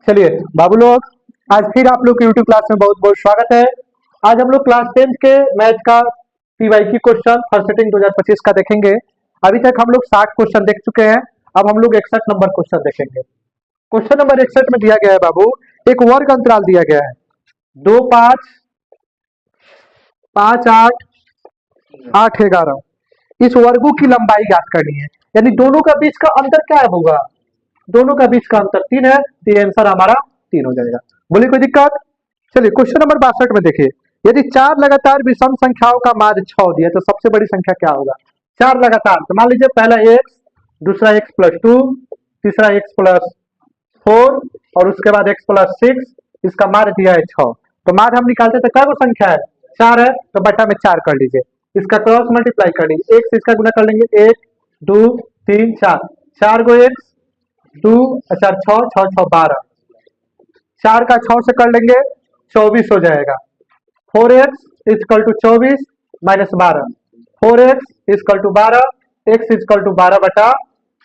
चलिए बाबू लोग, आज फिर आप लोग के यूट्यूब क्लास में बहुत बहुत स्वागत है। आज हम लोग क्लास 10 के मैथ का पीवाईक्यू क्वेश्चन फर्स्ट सेटिंग 2025 का देखेंगे। अभी तक हम लोग 60 क्वेश्चन देख चुके हैं। अब हम लोग 61 नंबर क्वेश्चन देखेंगे। क्वेश्चन नंबर 61 में दिया गया है बाबू, एक वर्ग अंतराल दिया गया है 2 5 5 8 8 11। इस वर्गों की लंबाई ज्ञात करनी है, यानी दोनों का बीच का अंतर क्या होगा? दोनों का बीच का अंतर 3 है, तो ये आंसर हमारा 3 हो जाएगा। बोलिए कोई दिक्कत? चलिए क्वेश्चन नंबर 62 में देखिए, यदि 4 लगातार विषम संख्याओं का माध्य 6 दिया तो सबसे बड़ी संख्या क्या होगा? 4 लगातार, तो मान लीजिए पहला x, दूसरा x प्लस 2, तीसरा x प्लस 4 और उसके बाद x प्लस 6, इसका माध्य दिया है 6। तो माध्य हम निकालते तो क्या संख्या है? 4 है, तो बटा में 4 कर लीजिए। इसका क्रॉस मल्टीप्लाई कर लीजिए, एक से इसका गुना कर लेंगे, 1 2 3 4, 4 गो x 2 अच्छा 6 6 6 12, 4 का 6 से कर लेंगे 24 हो जाएगा। 4x equal to 24 minus 12, 4x equal to 12, x equal to 12 बटा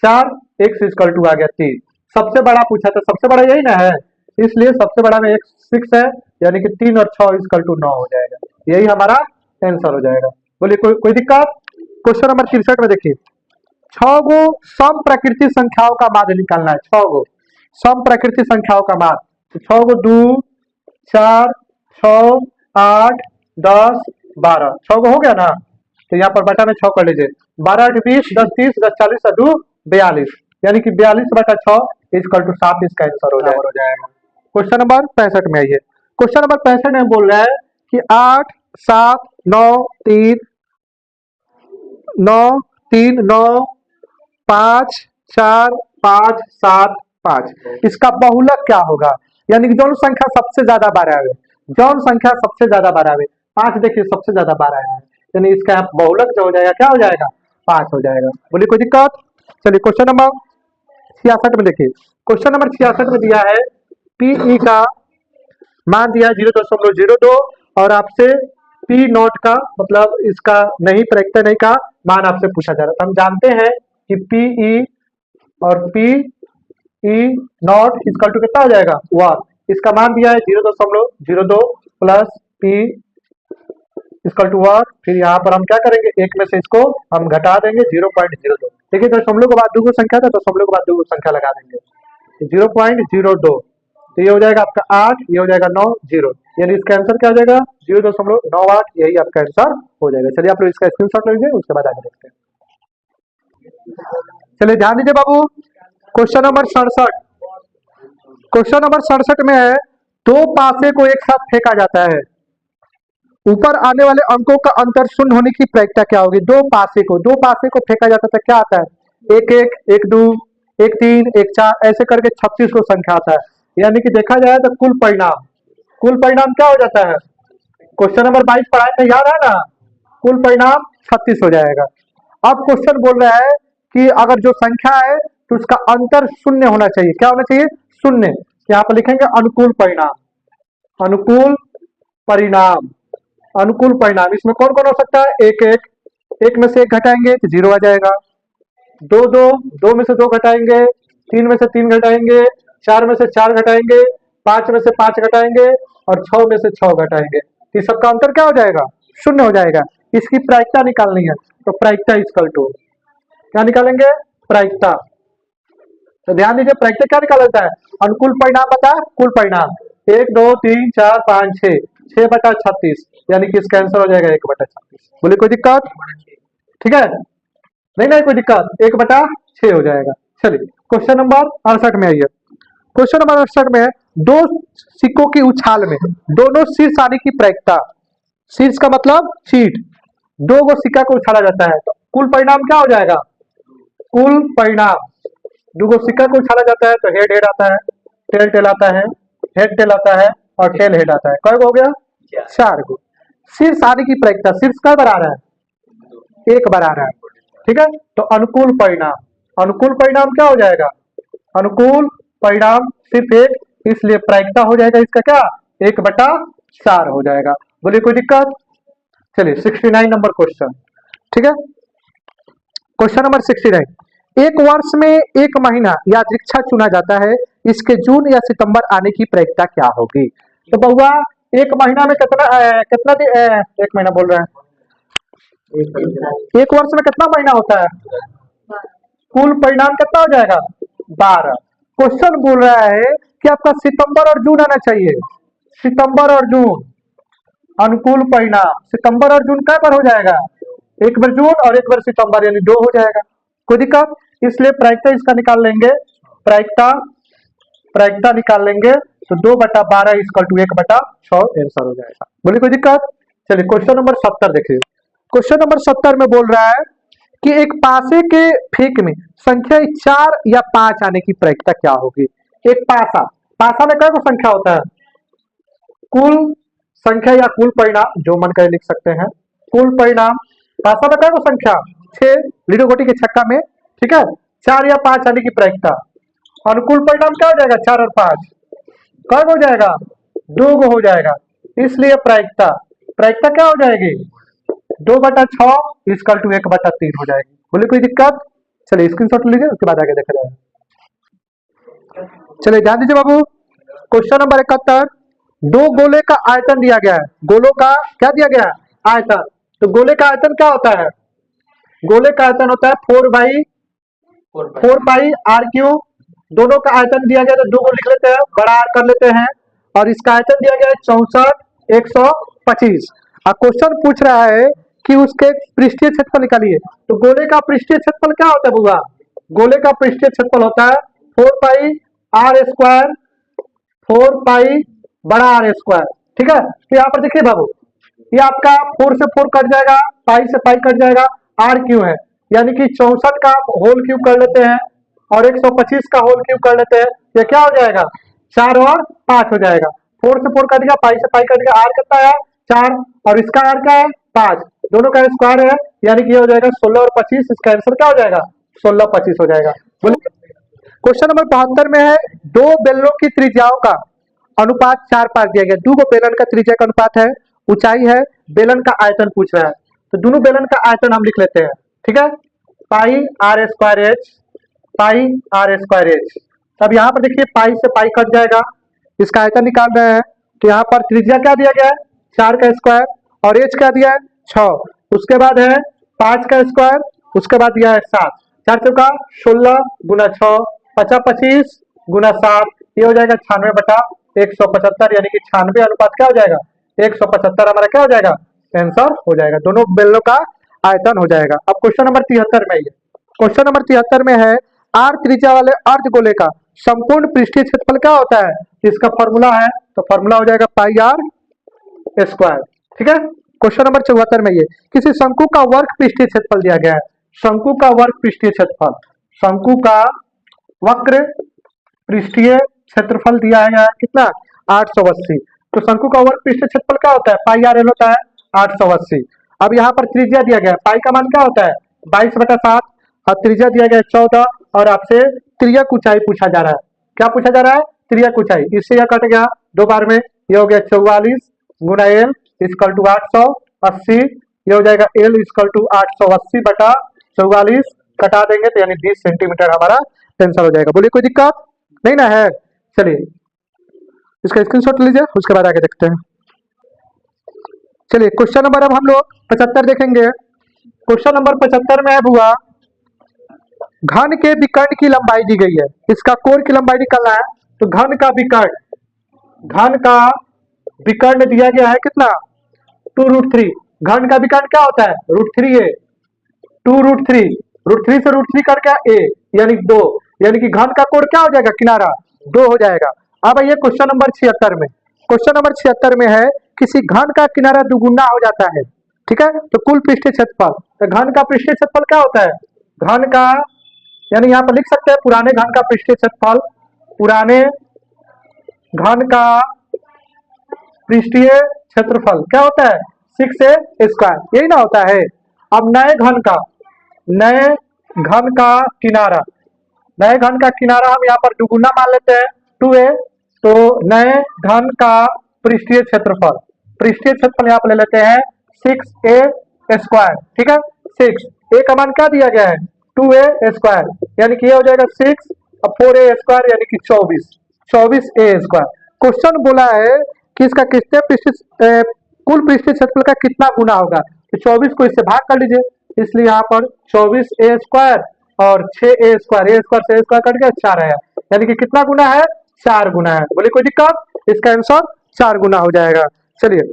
4, x इक्वल टू आ गया 3। सबसे बड़ा पूछा तो सबसे बड़ा यही ना है, इसलिए सबसे बड़ा में x 6 है, यानी कि 3 और 6 इक्वल टू 9 हो जाएगा। यही हमारा आंसर हो जाएगा। बोलिए कोई दिक्कत? क्वेश्चन नंबर 63 में देखिए, 6 गो सम प्रकृति संख्याओं का माध्य निकालना है। 6 गो सम प्रकृति संख्याओं का माध्य, तो 6 गो 2 4 6 8 10 12, 6 गो हो गया ना, तो यहाँ पर बटा में 6 कर लीजिए। 12 8 20 10 30 10 40 और 2 42, यानी कि 42 बटा 6 इक्वल टू 7, इसका आंसर हो जाएगा। क्वेश्चन नंबर 65 में आइए। क्वेश्चन नंबर 65 में बोल रहा है कि 8 7 9 3 9 3 9 5 4 5 7 5, इसका बहुलक क्या होगा? यानी कि जौन संख्या सबसे ज्यादा बार आवे, जौन संख्या सबसे ज्यादा बार आवे, 5 देखिए सबसे ज्यादा बार आया है, यानी इसका बहुलक जो हो जाएगा क्या हो जाएगा? 5 हो जाएगा। बोलिए कोई दिक्कत? चलिए क्वेश्चन नंबर 66 में देखिए, क्वेश्चन नंबर 66 में दिया है पीई का मान दिया 0.02 और आपसे पी नॉट का मतलब इसका नहीं प्रैक्टर नहीं का मान आपसे पूछा जा रहा है। हम जानते हैं कि पीई और P E not equal to कितना हो जाएगा? 1। इसका मान दिया है 0.02 प्लस पी इक्वल टू 1। फिर यहाँ पर हम क्या करेंगे, एक में से इसको हम घटा देंगे 0.02। देखिए दशमलव के बाद दो संख्या था, दशमलव के बाद दो संख्या लगा देंगे, 0.02, तो ये हो जाएगा आपका 8, ये हो जाएगा 9 0, यानी इसका आंसर क्या हो जाएगा? 0.98, यही आपका आंसर हो जाएगा। चलिए आप लोग इसका स्क्रीनशॉट ले लीजिए, उसके बाद आगे देखते हैं। चलिए ध्यान दीजिए बाबू, क्वेश्चन नंबर 67, क्वेश्चन नंबर 67 में है, दो पासे को एक साथ फेंका जाता है, ऊपर आने वाले अंकों का अंतर शून्य होने की प्रायिकता क्या होगी? दो पासे को फेंका जाता था, क्या आता है? 1 1 1 2 1 3 1 4, ऐसे करके 36 को संख्या आता है। यानी कि देखा जाए तो कुल परिणाम क्या हो जाता है? क्वेश्चन नंबर 22 पढ़ाए थे, याद है ना? कुल परिणाम 36 हो जाएगा। अब क्वेश्चन बोल रहा है कि अगर जो संख्या है तो उसका अंतर शून्य होना चाहिए। क्या होना चाहिए? शून्य। यहाँ पर लिखेंगे अनुकूल परिणाम, अनुकूल परिणाम, अनुकूल परिणाम। इसमें कौन कौन हो सकता है? 1 1, 1 में से 1 घटाएंगे तो 0 आ जाएगा, 2 2, 2 में से 2 घटाएंगे, 3 में से 3 घटाएंगे, 4 में से 4 घटाएंगे, 5 में से 5 घटाएंगे और 6 में से 6 घटाएंगे। इस सबका अंतर क्या हो जाएगा? शून्य हो जाएगा। इसकी प्रायिकता निकालनी है, तो प्रायिकता इक्वल टू क्या निकालेंगे? प्रायिकता। तो ध्यान दीजिए, प्रायिकता क्या निकाला जाता है? अनुकूल परिणाम बता कुल परिणाम, 1 2 3 4 5 6, 6 बटा 36, यानी कि इसका आंसर हो जाएगा 1 बटा 36। बोले कोई दिक्कत? ठीक है, नहीं कोई दिक्कत, 1 बटा 6 हो जाएगा। चलिए क्वेश्चन नंबर 68 में आइए। क्वेश्चन नंबर 68 में दो सिक्कों की उछाल में दोनों शीर्ष आने की प्रायिकता, शीर्ष का मतलब शीट, 2 गो सिक्का को उछाला जाता है, तो कुल परिणाम क्या हो जाएगा? कुल परिणाम, 2 गो सिक्का को उछाला जाता है तो हेड हेड आता है, टेल टेल आता है, हेड टेल आता है और टेल हेड आता है। कय गो हो गया? 4 गो। शीर्ष आने की प्रायिकता, शीर्ष कय बार आ रहा है? 1 बार आ रहा है। ठीक है, तो अनुकूल परिणाम, अनुकूल परिणाम क्या हो जाएगा? अनुकूल परिणाम सिर्फ 1, इसलिए प्रायिकता हो जाएगा इसका क्या? 1 बटा 4 हो जाएगा। बोलिए कोई दिक्कत? चलिए 69 नंबर क्वेश्चन। ठीक है, क्वेश्चन नंबर 69, एक वर्ष में एक महीना यादृच्छा चुना जाता है, इसके जून या सितंबर आने की प्रायिकता क्या होगी? तो बउआ एक महीना में कितना एक महीना बोल रहे हैं, एक वर्ष में कितना महीना होता है? कुल परिणाम कितना हो जाएगा? 12। क्वेश्चन बोल रहा है कि आपका सितंबर और जून आना चाहिए। सितंबर और जून अनुकूल परिणाम, सितंबर और जून क्या बार हो जाएगा? एक बार जून और एक बार सितंबर, यानी 2 हो जाएगा। कोई दिक्कत? इसलिए प्रायिकता इसका निकाल लेंगे, प्रायिकता निकाल लेंगे तो 2/12 इक्वल टू 1/6 आंसर हो जाएगा। बोलिए कोई दिक्कत? चलिए क्वेश्चन नंबर 70 देखिए। क्वेश्चन नंबर 70 में बोल रहा है कि एक पासे के फेंक में संख्या 4 या 5 आने की प्रायिकता क्या होगी? एक पासा में क्या संख्या होता है? कुल संख्या या कुल परिणाम, जो मन करे लिख सकते हैं। कुल परिणाम पासा में क्या संख्या? 6 लीडो गोटी के छक्का में, ठीक है। 4 या 5 आने की प्रायिकता। अनुकूल परिणाम क्या हो जाएगा? 4 और 5 कब हो जाएगा? 2 हो जाएगा। इसलिए प्रायिकता क्या हो जाएगी? 2/6 इक्वल टू 1/3 हो जाएगी। बोले कोई दिक्कत? चलिए स्क्रीनशॉट लीजिए, उसके बाद आगे देखा जाएगा। चलिए ध्यान दीजिए बाबू। क्वेश्चन नंबर 71, 2 गोले का आयतन दिया गया है। गोलों का क्या दिया गया है? आयतन। तो गोले का आयतन क्या होता है? गोले का आयतन होता है 4 पाई आर क्यूब। दोनों का आयतन दिया गया तो 2 को लिख लेते हैं, बड़ा आर कर लेते हैं, और इसका आयतन दिया गया है 64 125। और क्वेश्चन पूछ रहा है कि उसके पृष्ठीय क्षेत्रफल निकालिए। तो गोले का पृष्ठीय क्षेत्रफल क्या होता है बुआ? गोले का पृष्ठीय क्षेत्रफल होता है 4 पाई आर स्क्वायर, 4 पाई बड़ा आर स्क्वायर, ठीक है। तो यहाँ पर देखिए बाबू, ये आपका 4 से 4 कट जाएगा, पाई से पाई कट जाएगा, आर क्यू है, यानी कि 64 का होल क्यूब कर लेते हैं और 125 का होल क्यूब कर लेते हैं। ये क्या हो जाएगा? 4 और 5 हो जाएगा। 4 से 4 कट गया, पाई से पाई कट गया, आर कितना है? 4, और इसका आर क्या है? 5, दोनों का स्क्वायर है, यानी कि ये हो जाएगा 16 और 25। इसका आंसर क्या हो जाएगा? 16 25 हो जाएगा। बोलिए क्वेश्चन नंबर 72 में है, 2 बेलनों की त्रिज्याओं का अनुपात 4-5 दिया गया। 2 बेलन का त्रिज्या का अनुपात है, ऊंचाई है, बेलन का आयतन पूछ रहा है। तो दोनों बेलन का आयतन हम लिख लेते हैं, ठीक है। Pi r square h, pi r square h. अब यहाँ पर देखिए पाई से पाई कट जाएगा, इसका आयतन निकाल रहे हैं। तो यहाँ पर त्रिज्या क्या दिया गया है? 4 का स्क्वायर, और एच क्या दिया है? 6। उसके बाद है 5 का स्क्वायर, उसके बाद दिया है 7। 4 चौका 16 गुना 6 50 25 गुना 7, ये हो जाएगा 96/175, यानी कि 96 अनुपात क्या हो जाएगा? 175 हमारा क्या हो जाएगा? आंसर हो जाएगा। दोनों बेलनों का आयतन हो जाएगा। अब क्वेश्चन नंबर 73 में, ये क्वेश्चन नंबर 73 में है, आर त्रिज्या वाले अर्धगोले का संपूर्ण पृष्ठीय क्षेत्रफल क्या होता है? इसका फॉर्मूला है, तो फॉर्मूला हो जाएगा पाई आर स्क्वायर, ठीक है। क्वेश्चन नंबर 74 में, ये किसी शंकु का वर्ग पृष्ठीय क्षेत्रफल दिया गया है। शंकु का वर्ग पृष्ठीय क्षेत्रफल, शंकु का वक्र पृष्ठीय क्षेत्रफल दिया है कितना? 880। तो शंकु का वर्ग पृष्ठीय क्षेत्रफल क्या होता है? पाई आर एल होता है 880। अब यहाँ पर त्रिज्या दिया गया है, पाई का मान क्या होता है? 22/7, और त्रिज्या दिया गया है 14, और आपसे त्रियक ऊंचाई पूछा जा रहा है। क्या पूछा जा रहा है? त्रियक ऊंचाई। इससे यह कट गया 2 बार में, ये हो गया 44 गुना एल इक्वल टू 880, ये हो जाएगा एल इक्वल टू 880/44, कटा देंगे तो यानी 20 सेंटीमीटर हमारा आंसर हो जाएगा। बोलिए कोई दिक्कत नहीं ना है? चलिए इसका स्क्रीनशॉट लीजिए, उसके बाद आगे देखते हैं। चलिए क्वेश्चन नंबर अब हम लोग 75 देखेंगे। क्वेश्चन नंबर 75 में है बुआ, घन के विकर्ण की लंबाई दी गई है, इसका कोण की लंबाई निकालना है। तो घन का विकर्ण दिया गया है कितना? 2√3। घन का विकर्ण क्या होता है? √3 है, 2√3, √3 से √3 कट गया a, यानी 2, यानी कि घन का कोण क्या हो जाएगा? किनारा 2 हो जाएगा। अब आइए क्वेश्चन नंबर 76 में। क्वेश्चन नंबर 76 में है, किसी घन का किनारा दुगुना हो जाता है, ठीक है। तो कुल पृष्ठीय क्षेत्रफल, तो घन का पृष्ठीय क्षेत्रफल क्या होता है? घन का, यानी यहाँ पर लिख सकते हैं पुराने घन का पृष्ठीय क्षेत्रफल, पुराने घन का पृष्ठीय क्षेत्रफल क्या होता है? 6a स्क्वायर, यही ना होता है। अब नए घन का हम यहाँ पर दुगुना मान लेते हैं 2a। तो नए घन का पृष्ठीय क्षेत्रफल यहाँ पर ले लेते हैं 6a स्क्वायर, ठीक है। 6 a का मान क्या दिया गया है? 2a स्क्वायर, यानी कि ये हो जाएगा 6 अब 4a² यानी कि 24a²। क्वेश्चन बोला है कि इसका कितने कुल पृष्ठीय क्षेत्रफल का कितना गुना होगा, तो 24 को इससे भाग कर लीजिए, इसलिए यहाँ पर 24a² और 6a², a² से a² कट गया, 4 है, यानी कि कितना गुना है, 4 गुना है। बोले कोई दिक्कत, इसका आंसर 4 गुना हो जाएगा। चलिए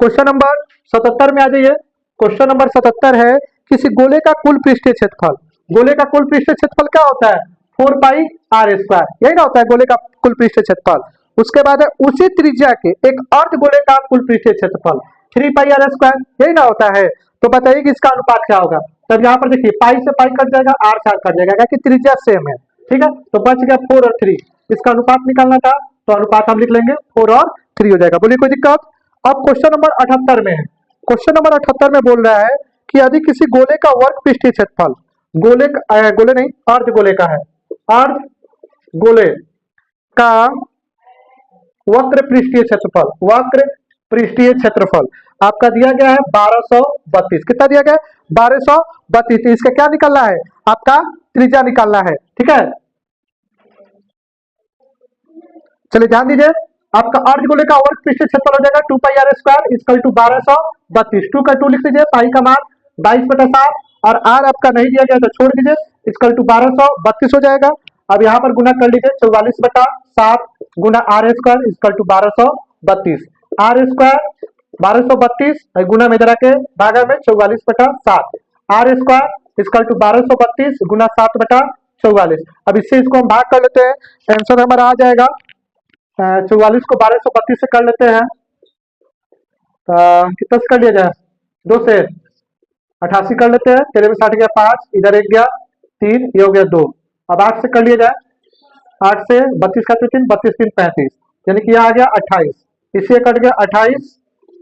क्वेश्चन नंबर 77 में आ जाइए। क्वेश्चन नंबर 77 है किसी गोले का कुल पृष्ठीय क्षेत्रफल। गोले का कुल पृष्ठीय क्षेत्रफल क्या होता है, 4πr², यही ना होता है गोले का कुल पृष्ठीय क्षेत्रफल। उसके बाद है उसी त्रिज्या के एक अर्ध गोले का कुल पृष्ठीय क्षेत्रफल 3πr², यही ना होता है। तो बताइए कि इसका अनुपात क्या होगा। तब यहाँ पर देखिए पाई से पाई कट जाएगा, r से r कट जाएगा, कि त्रिज्या सेम है, ठीक है। तो बच गया 4 और 3, इसका अनुपात निकालना था, तो अनुपात हम लिख लेंगे 4 और 3 हो जाएगा। बोलिए कोई दिक्कत। अब क्वेश्चन नंबर 78 में है। क्वेश्चन नंबर 78 में बोल रहा है कि यदि किसी गोले का वर्ग पृष्ठीय क्षेत्रफल, गोले नहीं अर्ध गोले का है, अर्ध गोले का वक्र पृष्ठीय क्षेत्रफल, वक्र पृष्ठीय क्षेत्रफल आपका दिया गया है 1232। कितना दिया गया है, 1232। इसका क्या निकालना है, आपका त्रिज्या निकालना है, ठीक है। चलिए ध्यान दीजिए, आपका अर्धगोले का वर्ग पृष्ठीय क्षेत्रफल हो जाएगा 2πr² इक्वल टू 1232। 2 का 2 लिख लीजिए, पाई का मान 22/7 और r आपका नहीं दिया गया तो छोड़ दीजिए, इक्वल टू 1232 हो जाएगा। अब यहाँ पर गुना कर लीजिए, 44/7 गुना r² इक्वल टू 1232, r² 1232 गुना में जरा के भागा में 44/7, r² इक्वल टू 1232 गुना 7/44। अब इससे इसको हम भाग कर लेते हैं, आंसर हमारा आ जाएगा 44 को 1232 से कर लेते हैं, कितना से कर लिया जाए, 2 से 88 कर लेते हैं, 13 में 60 गया 5, इधर 1 गया 3, ये हो गया 2। अब 8 से कर लिया जाए, 8 से 32 का 3, 32 3 35, यानी कि यह आ गया 28, इससे कट गया 28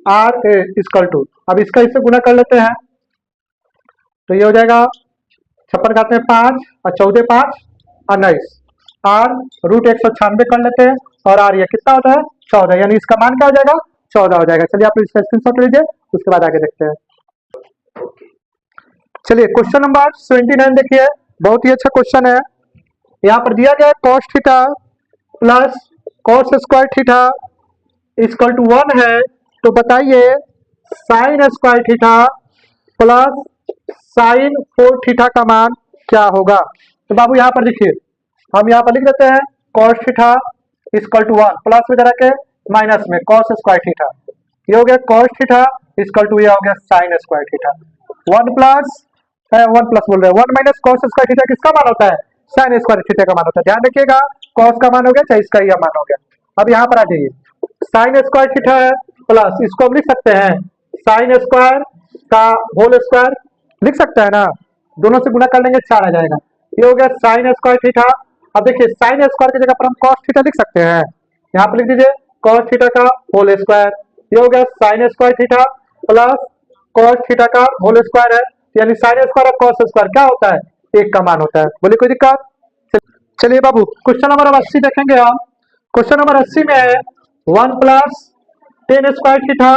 r इक्वल टू, अब इसका इससे गुना कर लेते हैं, तो ये हो जाएगा 56 घात में 5 और 14 5 19, r√196 कर लेते हैं, और r ये कितना होता है 14, यानी इसका मान क्या हो जाएगा 14 हो जाएगा। चलिए आप इसका स्क्रीनशॉट लीजिए, उसके बाद आगे देखते हैं। चलिए क्वेश्चन नंबर 79 देखिए, बहुत ही अच्छा क्वेश्चन है। यहाँ पर दिया गया है cos theta plus cos² theta equal to 1 है, तो बताइए sin² theta plus sin 4 theta का मान क्या होगा। तो बाबू यहाँ पर देखिए, हम यहाँ पर लिख देते हैं cos theta equal to 1 plus में जरा के माइनस में cos² थीटा, ये हो गया cos थीटा इक्वल टू, ये हो गया sin² थीटा। 1 प्लस बोल रहे हैं, 1 माइनस cos² थीटा किसका मान होता है, sin² थीटा का मान होता है। ध्यान रखिएगा, cos का मान हो गया चाहे इसका यह मान हो गया। अब यहाँ पर आ जाइए, sin² थीटा है प्लस, इसको हम लिख सकते हैं sin² का होल स्क्वायर, लिख सकते हैं ना, दोनों से गुना कर लेंगे 4 आ जाएगा, ये हो गया sin² थीटा। अब देखिए sin² की जगह पर हम cos थीटा लिख सकते हैं, यहाँ पर लिख दीजिए cos थीटा का होल स्क्वायर, ये हो गया sin² theta plus cos theta का होल स्क्वायर है, यानी sin² और cos² क्या होता है, एक का मान होता है। बोलिए कोई दिक्कत। चलिए बाबू क्वेश्चन नंबर 80 देखेंगे हम। क्वेश्चन नंबर 80 में है 1 प्लस tan² थीटा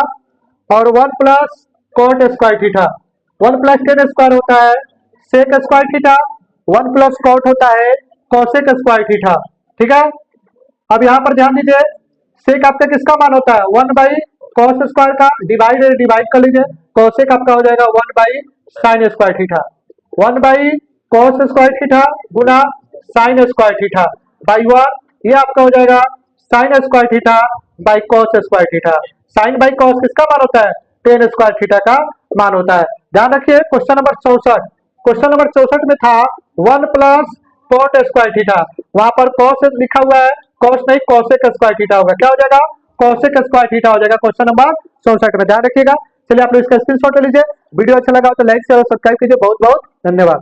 और 1 plus cot² theta. 1 plus tan² होता है sec² थीटा, 1 प्लस cot होता है cosec² थीटा, ठीक है। अब यहाँ पर ध्यान दीजिए, सेक आपका किसका मान होता है 1/cos² का, डिवाइड कर लीजिए, cosec आपका हो जाएगा 1/sin² theta, 1/cos² theta Guna sin² theta by 1, ये आपका हो जाएगा sin² theta by cos² theta. sin by cos किसका मान होता है, tan² थीटा का मान होता है। ध्यान रखिए क्वेश्चन नंबर 64, क्वेश्चन नंबर 64 में था 1 प्लस cot² थीटा, वहां पर cos लिखा हुआ है, cos नहीं cosec² थीटा होगा, क्या हो जाएगा cosec² थीटा हो जाएगा क्वेश्चन नंबर 64 में। ध्यान रखिएगा। चलिए आप लोग इसका स्क्रीनशॉट ले लीजिए, वीडियो अच्छा लगा तो लाइक शेयर और सब्सक्राइब कीजिए। बहुत बहुत धन्यवाद।